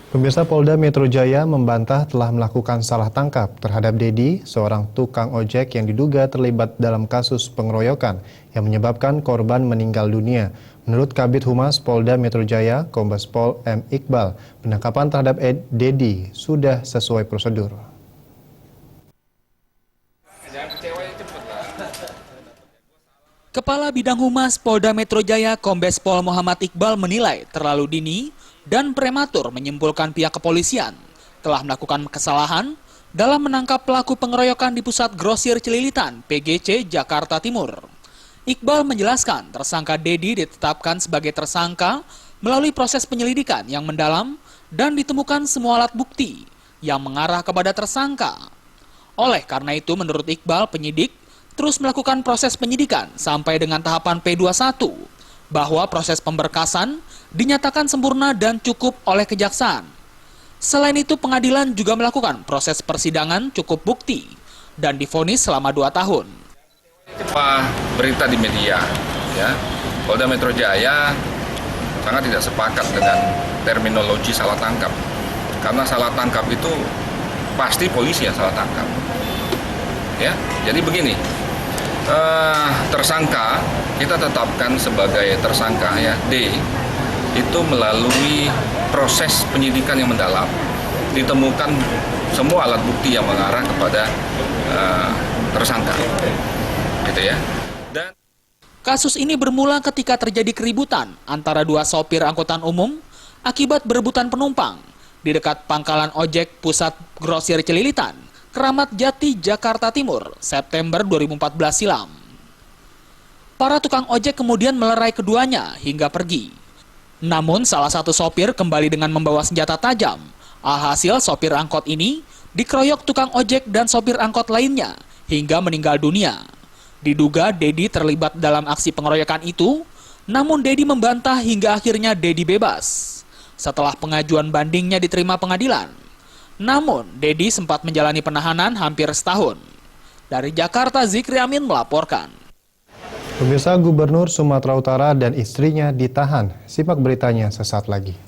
Pemirsa, Polda Metro Jaya membantah telah melakukan salah tangkap terhadap Dedi, seorang tukang ojek yang diduga terlibat dalam kasus pengeroyokan yang menyebabkan korban meninggal dunia. Menurut Kabid Humas Polda Metro Jaya, Kombes Pol M. Iqbal, penangkapan terhadap Dedi sudah sesuai prosedur. Kepala Bidang Humas Polda Metro Jaya, Kombes Pol Muhammad Iqbal menilai terlalu dini dan prematur menyimpulkan pihak kepolisian telah melakukan kesalahan dalam menangkap pelaku pengeroyokan di Pusat Grosir Celilitan, PGC, Jakarta Timur. Iqbal menjelaskan tersangka Dedi ditetapkan sebagai tersangka melalui proses penyelidikan yang mendalam dan ditemukan semua alat bukti yang mengarah kepada tersangka. Oleh karena itu, menurut Iqbal, penyidik terus melakukan proses penyidikan sampai dengan tahapan P21, bahwa proses pemberkasan dinyatakan sempurna dan cukup oleh kejaksaan. Selain itu, pengadilan juga melakukan proses persidangan cukup bukti dan divonis selama 2 tahun. Berita di media, ya, Polda Metro Jaya sangat tidak sepakat dengan terminologi salah tangkap. Karena salah tangkap itu pasti polisi yang salah tangkap. Ya, jadi begini. Tersangka kita tetapkan sebagai tersangka, ya, D, itu melalui proses penyidikan yang mendalam ditemukan semua alat bukti yang mengarah kepada tersangka, gitu ya. Dan kasus ini bermula ketika terjadi keributan antara 2 sopir angkutan umum akibat berebutan penumpang di dekat pangkalan ojek Pusat Grosir Celilitan, Keramat Jati, Jakarta Timur, September 2014 silam. Para tukang ojek kemudian melerai keduanya hingga pergi. Namun salah satu sopir kembali dengan membawa senjata tajam. Alhasil sopir angkot ini dikeroyok tukang ojek dan sopir angkot lainnya hingga meninggal dunia. Diduga Dedi terlibat dalam aksi pengeroyokan itu, namun Dedi membantah hingga akhirnya Dedi bebas setelah pengajuan bandingnya diterima pengadilan. Namun, Dedi sempat menjalani penahanan hampir setahun. Dari Jakarta, Zikri Amin melaporkan. Pemirsa, Gubernur Sumatera Utara dan istrinya ditahan. Simak beritanya sesaat lagi.